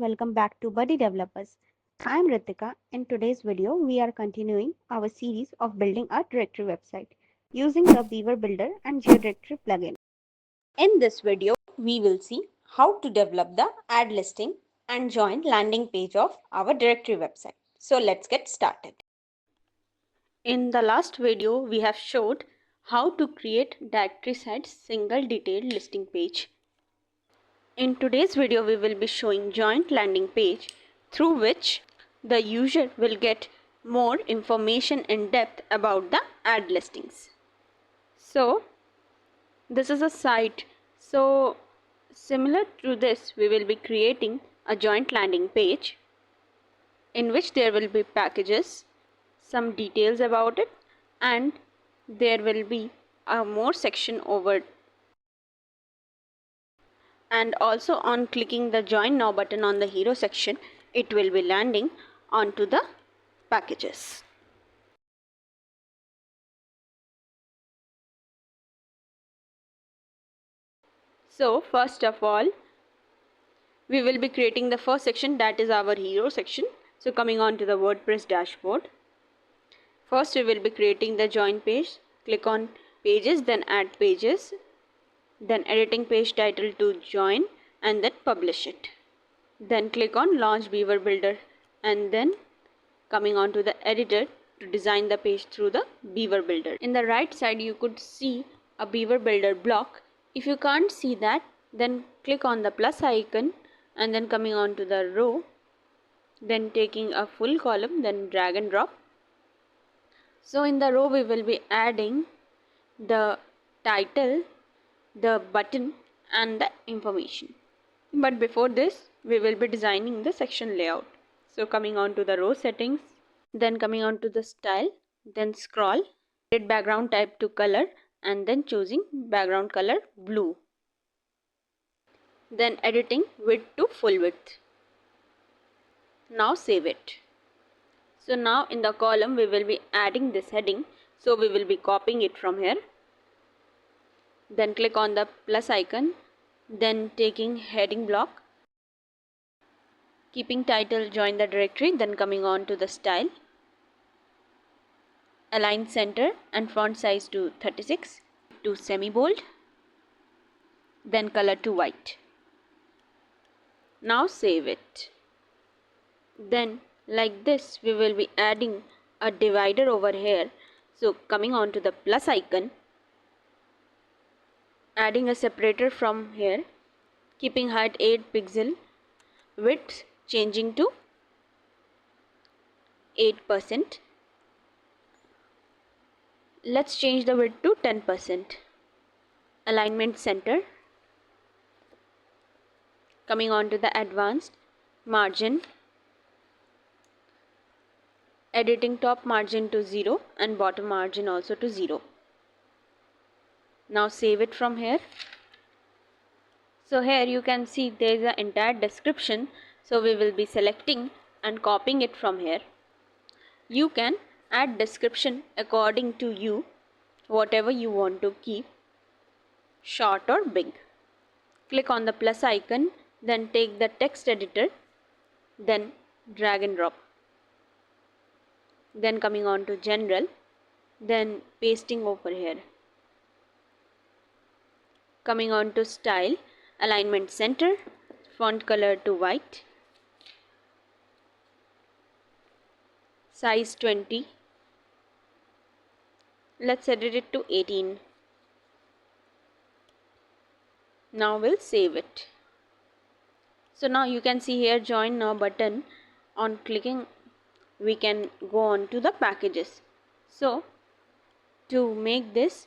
welcome back to BuddyDevelopers. I am Ritika. In today's video, we are continuing our series of building a directory website using the Beaver Builder and GeoDirectory plugin. In this video, we will see how to develop the ad listing and join landing page of our directory website. So let's get started. In the last video, we have showed how to create directory site single detailed listing page. In today's video, we will be showing joint landing page through which the user will get more information in depth about the ad listings. So this is a site. So similar to this, we will be creating a joint landing page in which there will be packages, some details about it, and there will be a more section over, and also on clicking the join now button on the hero section, it will be landing onto the packages. So first of all, we will be creating the first section, that is our hero section. So coming on to the WordPress dashboard, first we will be creating the join page. Click on pages, then add pages, then editing page title to join, and then publish it. Then click on launch Beaver Builder, and then coming on to the editor to design the page through the Beaver Builder. In the right side, you could see a Beaver Builder block. If you can't see that, then click on the plus icon and then coming on to the row, then taking a full column, then drag and drop. So in the row, we will be adding the title, the button, and the information. But before this, we will be designing the section layout. So coming on to the row settings, then coming on to the style, then scroll, set background type to color, and then choosing background color blue. Then editing width to full width. Now save it. So now in the column we will be adding this heading. So we will be copying it from here. Then click on the plus icon, then taking heading block, keeping title join the directory, then coming on to the style, align center and font size to 36 to semi bold, then color to white. Now save it. Then like this we will be adding a divider over here. So coming on to the plus icon, adding a separator from here, keeping height 8 pixel, width changing to 8%. Let's change the width to 10%. Alignment center. Coming on to the advanced, margin, editing top margin to 0 and bottom margin also to 0. Now save it from here. So here you can see there is an entire description. So we will be selecting and copying it from here. You can add description according to you, whatever you want to keep, short or big. Click on the plus icon, then take the text editor, then drag and drop. Then coming on to general, then pasting over here. Coming on to style, alignment center, font color to white, size 20. Let's edit it to 18. Now we'll save it. So now you can see here join now button. On clicking, we can go on to the packages. So to make this,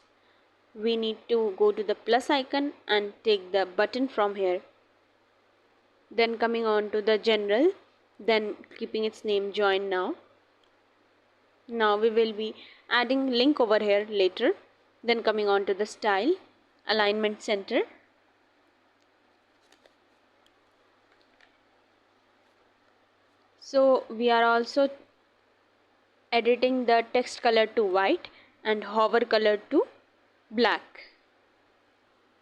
we need to go to the plus icon and take the button from here. Then coming on to the general, then keeping its name join now. Now we will be adding link over here later. Then coming on to the style, alignment center. So we are also editing the text color to white and hover color to black.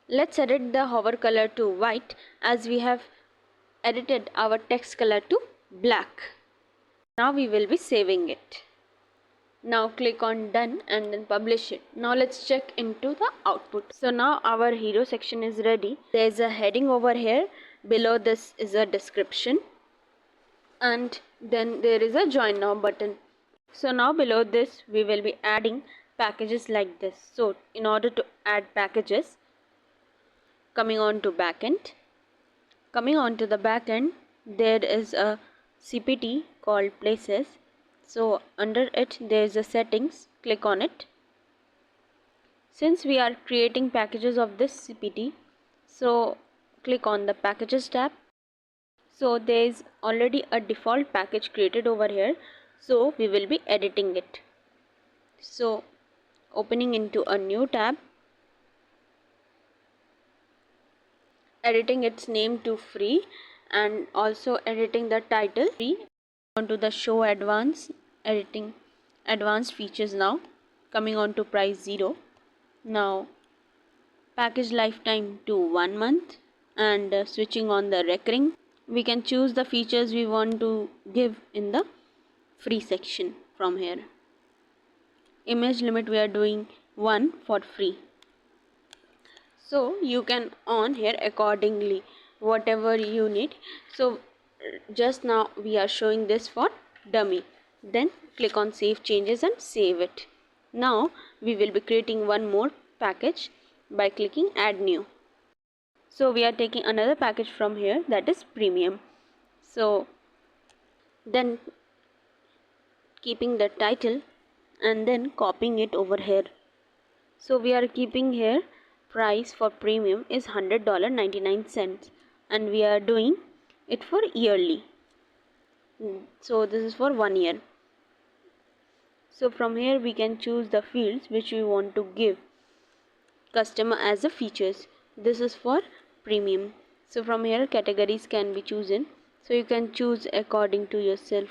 Let's edit the hover color to white as we have edited our text color to black. Now we will be saving it. Now click on done and then publish it. Now let's check into the output. So now our hero section is ready. There is a heading over here. Below this is a description. And then there is a join now button. So now below this we will be adding packages like this. So in order to add packages, coming on to backend. Coming on to the backend, there is a CPT called places. So under it there is a settings, click on it. Since we are creating packages of this CPT, so click on the packages tab. So there is already a default package created over here, so we will be editing it. So opening into a new tab, editing its name to free and also editing the title free. Onto the show editing advanced features now. Coming on to price 0. Now package lifetime to 1 month and switching on the recurring. We can choose the features we want to give in the free section from here. Image limit we are doing 1 for free. So you can on here accordingly whatever you need. So just now we are showing this for dummy. Then click on save changes and save it. Now we will be creating one more package by clicking add new. So we are taking another package from here, that is premium. So then keeping the title and then copying it over here. So we are keeping here price for premium is $100.99 and we are doing it for yearly. So this is for 1 year. So from here we can choose the fields which we want to give customer as the features. This is for premium. So from here categories can be chosen. So you can choose according to yourself.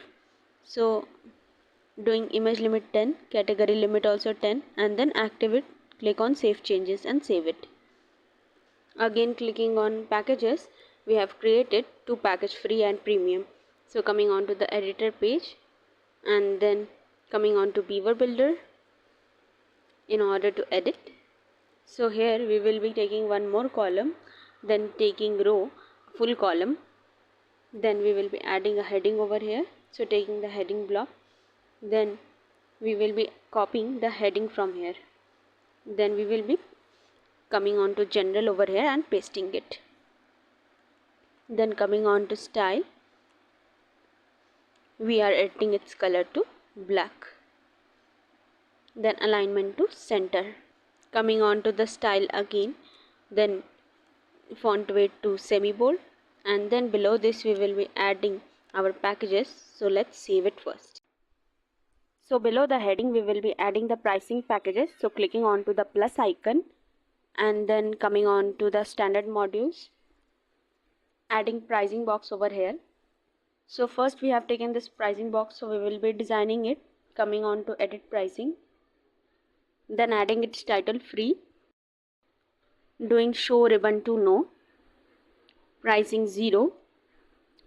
So doing image limit 10, category limit also 10 and then activate. Click on save changes and save it. Again clicking on packages, we have created two package free and premium. So coming on to the editor page and then coming on to Beaver builder in order to edit. So here we will be taking one more column, then taking row full column, then we will be adding a heading over here. So taking the heading block, then we will be copying the heading from here, then we will be coming on to general over here and pasting it. Then coming on to style, we are editing its color to black, then alignment to center. Coming on to the style again, then font weight to semi bold and then below this we will be adding our packages. So let's save it first. So below the heading we will be adding the pricing packages. So clicking on to the plus icon and then coming on to the standard modules, adding pricing box over here. So first we have taken this pricing box, so we will be designing it. Coming on to edit pricing, then adding its title free, doing show ribbon to no, pricing 0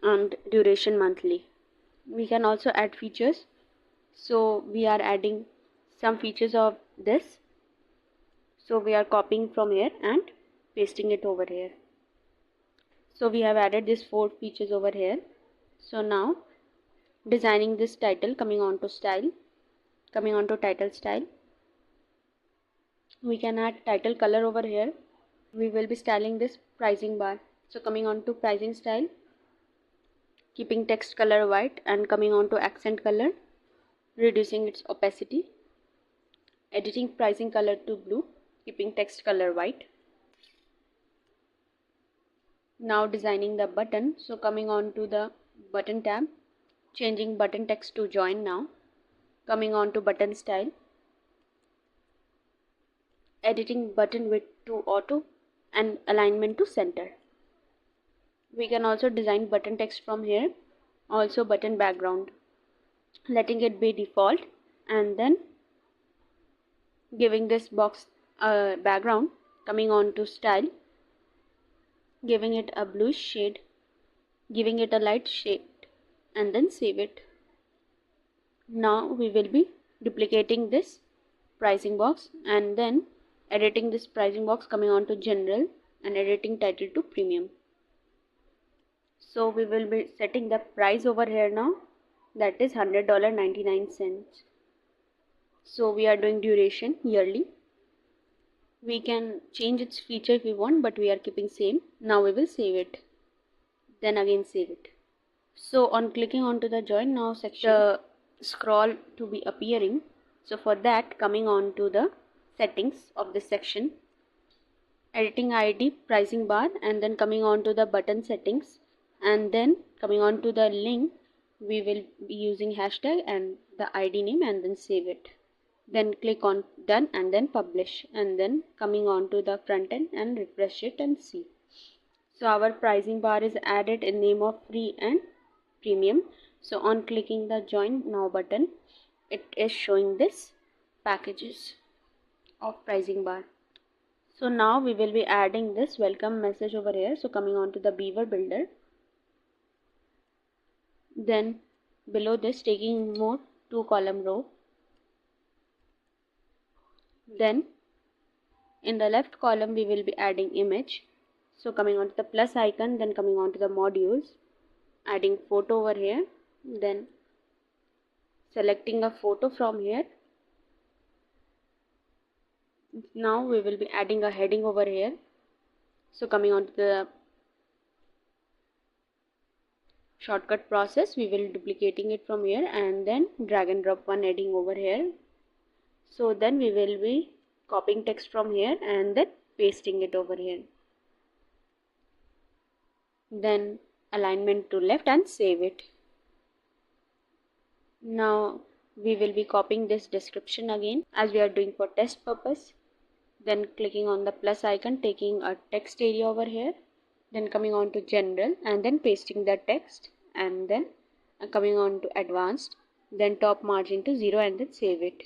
and duration monthly. We can also add features, so we are adding some features of this. So we are copying from here and pasting it over here. So we have added these 4 features over here. So now designing this title, coming on to style, coming on to title style, we can add title color over here. We will be styling this pricing bar. So coming on to pricing style, keeping text color white and coming on to accent color, reducing its opacity, editing pricing color to blue, keeping text color white. Now designing the button. So coming on to the button tab, changing button text to join now, coming on to button style, editing button width to auto and alignment to center. We can also design button text from here, also button background, letting it be default and then giving this box a background. Coming on to style, giving it a blue shade giving it a light shade, and then save it. Now we will be duplicating this pricing box and then editing this pricing box, coming on to general and editing title to premium. So we will be setting the price over here now, that is $100.99. So we are doing duration yearly. We can change its feature if we want, but we are keeping same. Now we will save it, then again save it. So on clicking onto the join now section, the scroll to be appearing. So for that, coming on to the settings of this section, editing ID, pricing bar, and then coming on to the button settings, and then coming on to the link, we will be using hashtag and the ID name, and then save it. Then click on done and then publish, and then coming on to the front end and refresh it and see. So our pricing bar is added in name of free and premium. So on clicking the join now button, it is showing this packages of pricing bar. So now we will be adding this welcome message over here. So coming on to the Beaver builder, then below this taking more 2-column row, then in the left column we will be adding image. So coming on to the plus icon, then coming on to the modules, adding photo over here, then selecting a photo from here. Now we will be adding a heading over here. So coming on to the shortcut process, we will duplicating it from here and then drag and drop one heading over here. So then we will be copying text from here and then pasting it over here. Then alignment to left and save it. Now we will be copying this description again as we are doing for test purpose. Then clicking on the plus icon, taking a text area over here, then coming on to general and then pasting the text, and then coming on to advanced, then top margin to 0 and then save it.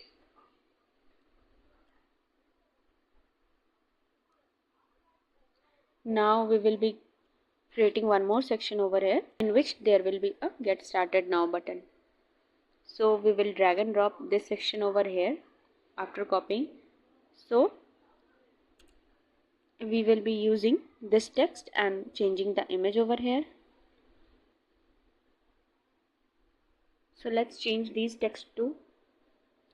Now we will be creating one more section over here in which there will be a get started now button. So we will drag and drop this section over here after copying. So we will be using this text and changing the image over here. So let's change these text too.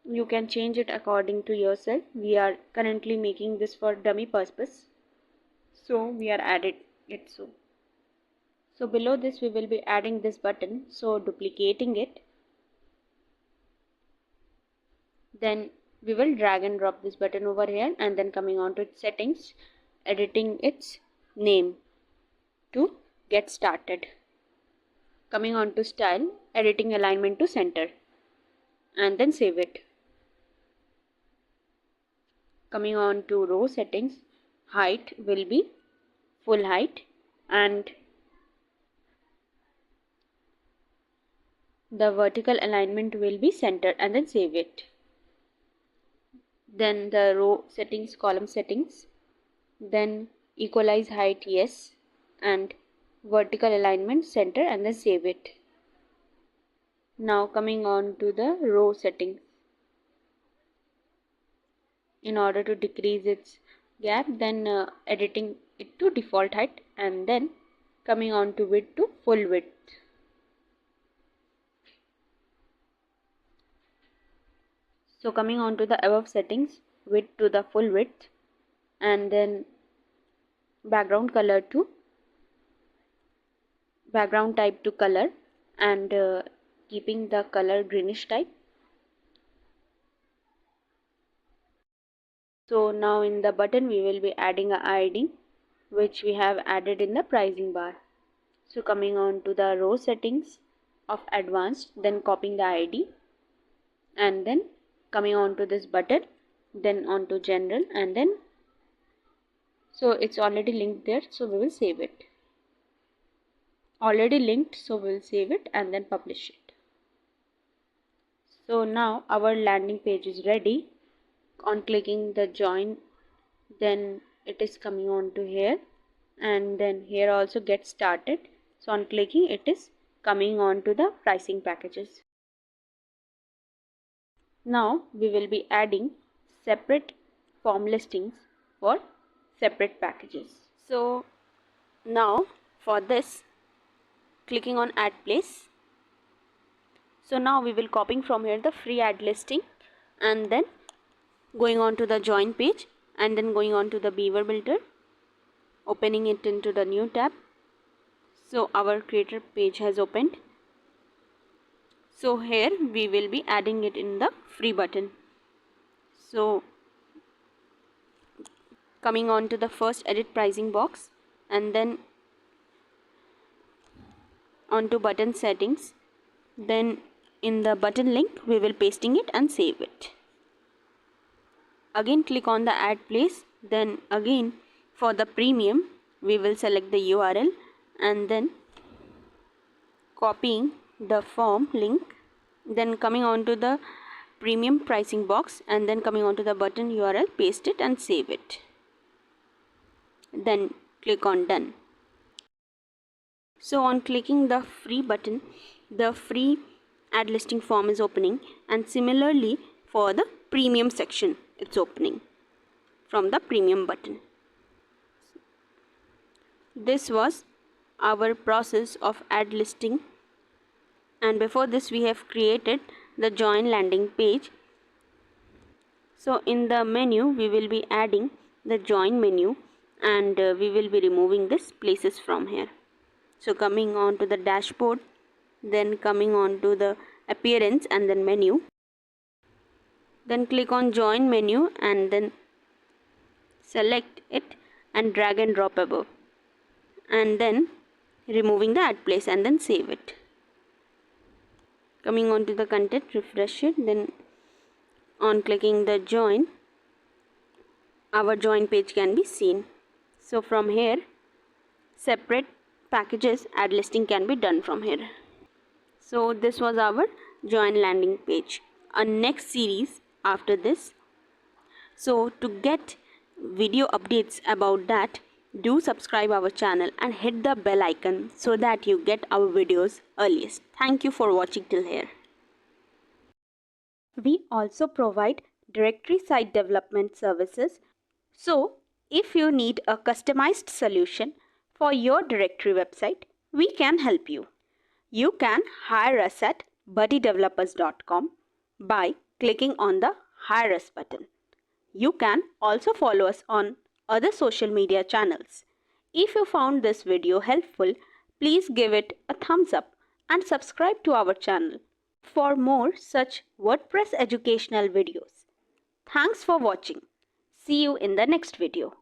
You can change it according to yourself. We are currently making this for dummy purpose, so we are added it so. So below this we will be adding this button, so duplicating it. Then we will drag and drop this button over here and then coming on to its settings, editing its name to get started. Coming on to style, editing alignment to center and then save it. Coming on to row settings, height will be full height and the vertical alignment will be center and then save it. Then the row settings, column settings, then equalize height yes and vertical alignment center and then save it. Now coming on to the row settings, in order to decrease its gap, then editing it to default height and then coming on to width to full width. So coming on to the above settings, width to the full width and then background color to background type to color and keeping the color greenish type. So now in the button we will be adding a ID which we have added in the pricing bar. So coming on to the row settings of advanced, then copying the ID and then coming on to this button, then on to general and then so it's already linked there, so we will save it. Already linked, so we will save it and then publish it. So now our landing page is ready. On clicking the join, then it is coming on to here and then here also get started. So on clicking, it is coming on to the pricing packages. Now we will be adding separate form listings for separate packages. So now for this, clicking on add place. So now we will copying from here the free ad listing and then going on to the join page and then going on to the Beaver builder, opening it into the new tab. So our creator page has opened. So here we will be adding it in the free button. So coming on to the first edit pricing box and then onto button settings, then in the button link we will pasting it and save it. Again click on the add place, then again for the premium we will select the URL and then copying the form link, then coming on to the premium pricing box and then coming on to the button URL, paste it and save it. Then click on done. So on clicking the free button, the free ad listing form is opening, and similarly for the premium section it's opening from the premium button. This was our process of ad listing, and before this we have created the join landing page. So in the menu we will be adding the join menu and we will be removing this places from here. So coming on to the dashboard, then coming on to the appearance and then menu, then click on join menu and then select it and drag and drop above, and then removing the ad place and then save it. Coming on to the content, refresh it, then on clicking the join, our join page can be seen. So from here separate packages ad listing can be done from here. So this was our join landing page. A next series after this. So to get video updates about that, do subscribe our channel and hit the bell icon so that you get our videos earliest. Thank you for watching till here. We also provide directory site development services. So if you need a customized solution for your directory website, we can help you. You can hire us at BuddyDevelopers.com by clicking on the Hire Us button. You can also follow us on other social media channels. If you found this video helpful, please give it a thumbs up and subscribe to our channel for more such WordPress educational videos. Thanks for watching. See you in the next video.